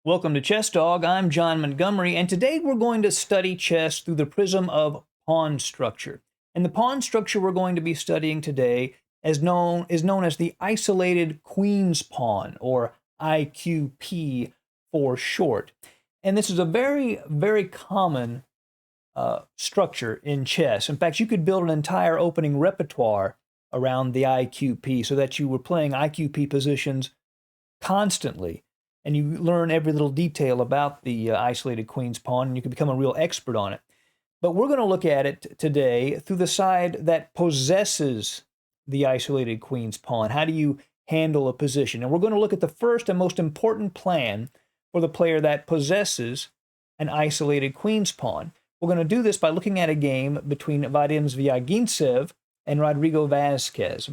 Welcome to Chess Dog. I'm John Montgomery, and today we're going to study chess through the prism of pawn structure. And the pawn structure we're going to be studying today is known as the isolated queen's pawn, or IQP for short. And this is a very, very common structure in chess. In fact, you could build an entire opening repertoire around the IQP so that you were playing IQP positions constantly. And you learn every little detail about the isolated queen's pawn, and you can become a real expert on it. But we're going to look at it today through the side that possesses the isolated queen's pawn. How do you handle a position? And we're going to look at the first and most important plan for the player that possesses an isolated queen's pawn. We're going to do this by looking at a game between Vadim Zvyagintsev and Rodrigo Vazquez.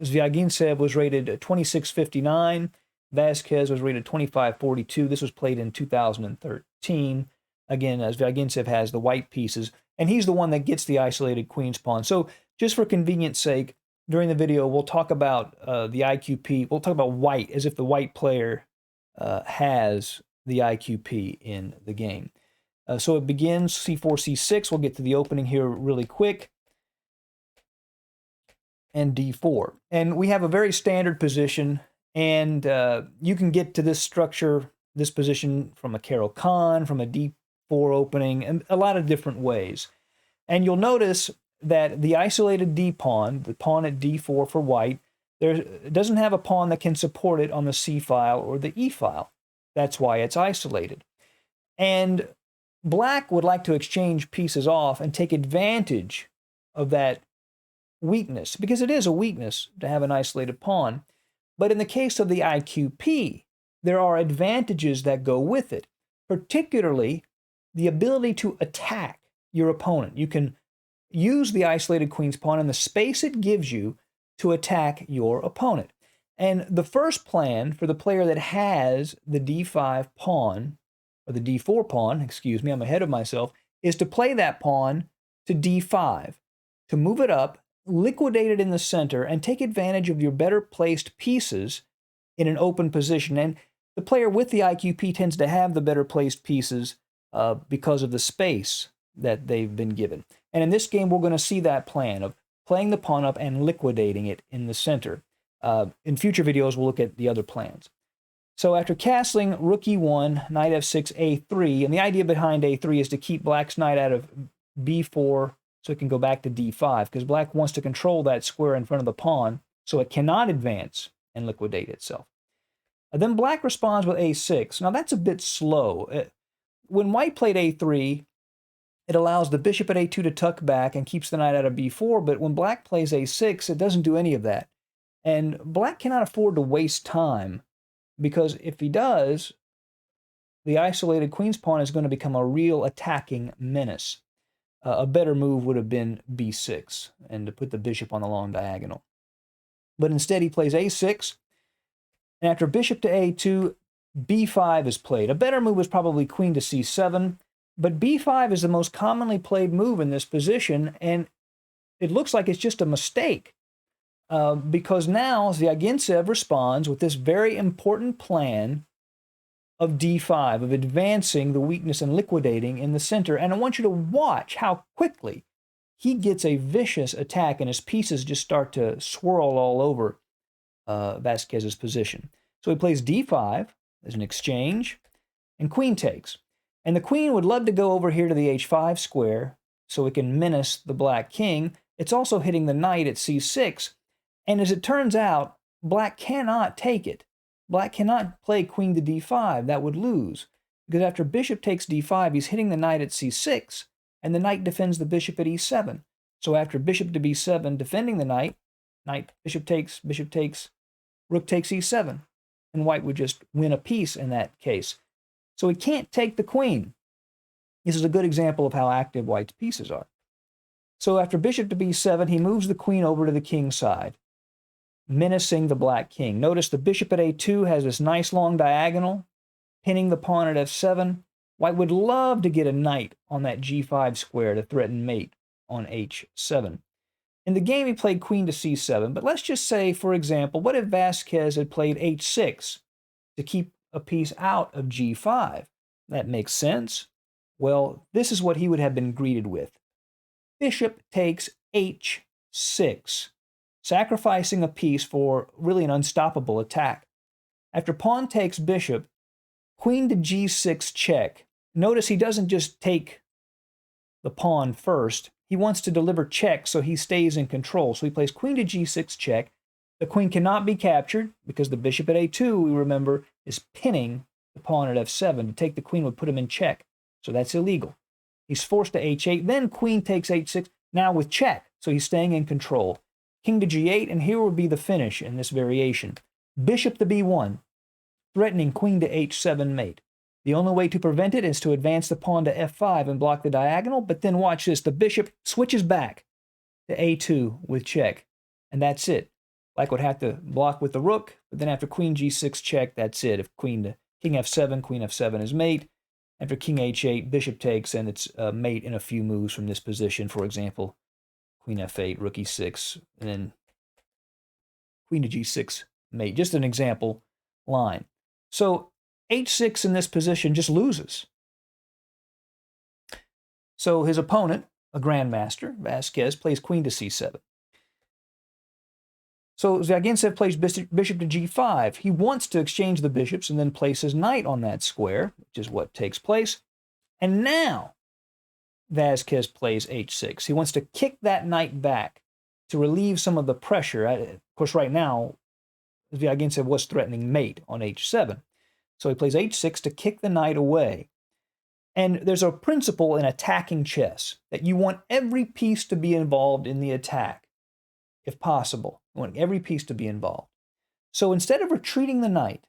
Zvyagintsev was rated 2659. Vazquez was rated 2542. This was played in 2013. Again, as Zvyagintsev has the white pieces, and he's the one that gets the isolated queen's pawn. So just for convenience sake, during the video, we'll talk about the IQP. We'll talk about white as if the white player has the IQP in the game. So it begins c4, c6. We'll get to the opening here really quick. And d4. And we have a very standard position. And you can get to this structure, this position, from a Caro-Kann, from a d4 opening, and a lot of different ways. And you'll notice that the isolated d-pawn, the pawn at d4 for white, it doesn't have a pawn that can support it on the c file or the e file. That's why it's isolated. And black would like to exchange pieces off and take advantage of that weakness, because it is a weakness to have an isolated pawn. But in the case of the IQP, there are advantages that go with it, particularly the ability to attack your opponent. You can use the isolated queen's pawn and the space it gives you to attack your opponent. And the first plan for the player that has the d5 pawn, or the d4 pawn, excuse me, I'm ahead of myself, is to play that pawn to d5, to move it up, liquidate it in the center, and take advantage of your better placed pieces in an open position. And the player with the IQP tends to have the better placed pieces because of the space that they've been given. And in this game, we're going to see that plan of playing the pawn up and liquidating it in the center. In future videos, we'll look at the other plans. So after castling rook e1, knight f6, a3, and the idea behind a3 is to keep black's knight out of b4, so it can go back to d5, because black wants to control that square in front of the pawn so it cannot advance and liquidate itself. And then black responds with a6. Now that's a bit slow. When white played a3, it allows the bishop at a2 to tuck back and keeps the knight out of b4, but when black plays a6, it doesn't do any of that. And black cannot afford to waste time, because if he does, the isolated queen's pawn is going to become a real attacking menace. A better move would have been b6 and to put the bishop on the long diagonal. But instead he plays a6, and after bishop to a2, b5 is played. A better move was probably queen to c7, but b5 is the most commonly played move in this position, and it looks like it's just a mistake because now Zvyagintsev responds with this very important plan of d5, of advancing the weakness and liquidating in the center. And I want you to watch how quickly he gets a vicious attack and his pieces just start to swirl all over Vazquez's position. So he plays d5 as an exchange, and queen takes. And the queen would love to go over here to the h5 square so it can menace the black king. It's also hitting the knight at c6. And as it turns out, black cannot take it. Black cannot play queen to d5. That would lose, because after bishop takes d5, he's hitting the knight at c6, and the knight defends the bishop at e7. So after bishop to b7, defending the knight, bishop takes, rook takes e7, and white would just win a piece in that case. So he can't take the queen. This is a good example of how active white's pieces are. So after bishop to b7, he moves the queen over to the king's side, menacing the black king. Notice the bishop at a2 has this nice long diagonal, pinning the pawn at f7. White would love to get a knight on that g5 square to threaten mate on h7. In the game, he played queen to c7, but let's just say, for example, what if Vazquez had played h6 to keep a piece out of g5. That makes sense. Well, this is what he would have been greeted with. Bishop takes h6, sacrificing a piece for really an unstoppable attack. After pawn takes bishop, queen to g6 check. Notice he doesn't just take the pawn first. He wants to deliver check so he stays in control. So he plays queen to g6 check. The queen cannot be captured because the bishop at a2, we remember, is pinning the pawn at f7. To take the queen would put him in check. So that's illegal. He's forced to h8. Then queen takes h6, now with check. So he's staying in control. King to g8, and here would be the finish in this variation. Bishop to b1, threatening queen to h7 mate. The only way to prevent it is to advance the pawn to f5 and block the diagonal, but then watch this. The bishop switches back to a2 with check, and that's it. Black would have to block with the rook, but then after queen g6 check, that's it. If queen to king f7, queen f7 is mate. After king h8, bishop takes, and it's mate in a few moves from this position. For example, queen f8, rook e6, and then queen to g6 mate. Just an example line. So h6 in this position just loses. So his opponent, a grandmaster, Vasquez, plays queen to c7. So Zvyagintsev plays bishop to g5. He wants to exchange the bishops and then place his knight on that square, which is what takes place. And now Vasquez plays h6. He wants to kick that knight back to relieve some of the pressure. Of course, right now, Zvyagintsev was threatening mate on h7. So he plays h6 to kick the knight away. And there's a principle in attacking chess that you want every piece to be involved in the attack, if possible. You want every piece to be involved. So instead of retreating the knight,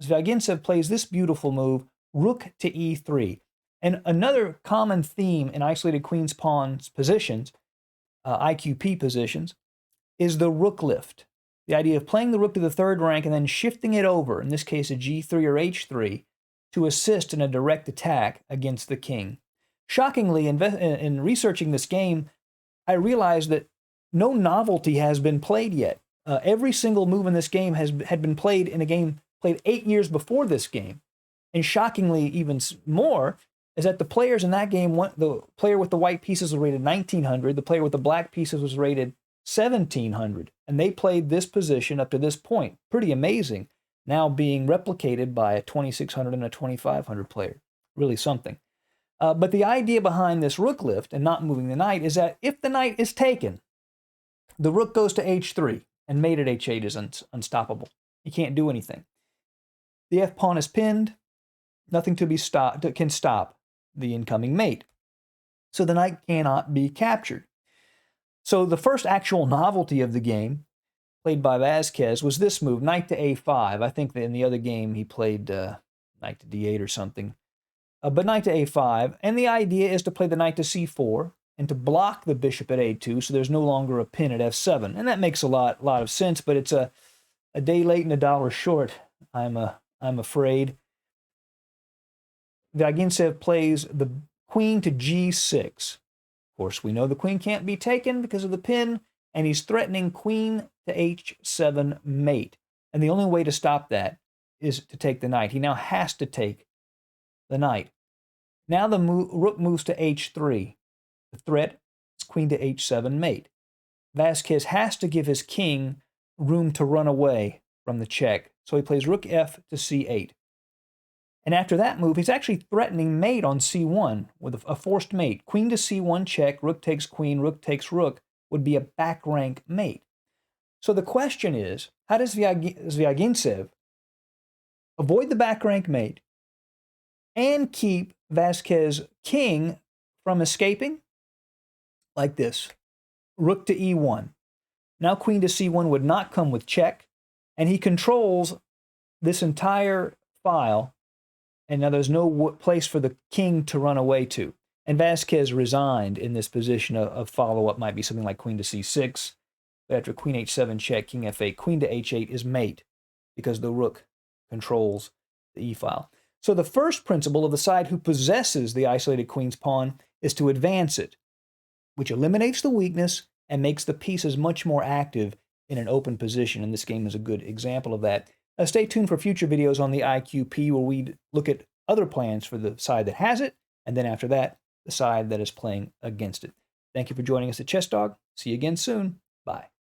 Zvyagintsev plays this beautiful move, rook to e3. And another common theme in isolated queen's pawns positions, IQP positions, is the rook lift. The idea of playing the rook to the third rank and then shifting it over, in this case a g3 or h3, to assist in a direct attack against the king. Shockingly, in researching this game, I realized that no novelty has been played yet. Every single move in this game had been played in a game played 8 years before this game. And shockingly, even more, is that the players in that game, the player with the white pieces was rated 1900, the player with the black pieces was rated 1700, and they played this position up to this point. Pretty amazing. Now being replicated by a 2600 and a 2500 player. Really something. But the idea behind this rook lift and not moving the knight is that if the knight is taken, the rook goes to h3, and mate at h8 is unstoppable. He can't do anything. The f-pawn is pinned. Nothing can stop the incoming mate. So the knight cannot be captured. So the first actual novelty of the game, played by Vasquez, was this move, knight to a5. I think that in the other game he played knight to d8 or something. But knight to a5, and the idea is to play the knight to c4, and to block the bishop at a2, so there's no longer a pin at f7. And that makes a lot of sense, but it's a day late and a dollar short, I'm afraid. Zvyagintsev plays the queen to g6. Of course, we know the queen can't be taken because of the pin, and he's threatening queen to h7 mate. And the only way to stop that is to take the knight. He now has to take the knight. Now the rook moves to h3. The threat is queen to h7 mate. Vasquez has to give his king room to run away from the check, so he plays rook f to c8. And after that move, he's actually threatening mate on c1 with a forced mate. Queen to c1 check, rook takes queen, rook takes rook would be a back rank mate. So the question is, how does Zvyagintsev avoid the back rank mate and keep Vasquez king from escaping? Like this, rook to e1. Now queen to c1 would not come with check, and he controls this entire file, and now there's no place for the king to run away to. And Vasquez resigned in this position of follow-up, might be something like queen to c6, but after queen h7 check, king f8, queen to h8 is mate, because the rook controls the e-file. So the first principle of the side who possesses the isolated queen's pawn is to advance it, which eliminates the weakness and makes the pieces much more active in an open position, and this game is a good example of that. Stay tuned for future videos on the IQP where we look at other plans for the side that has it, and then after that, the side that is playing against it. Thank you for joining us at Chess Dog. See you again soon. Bye.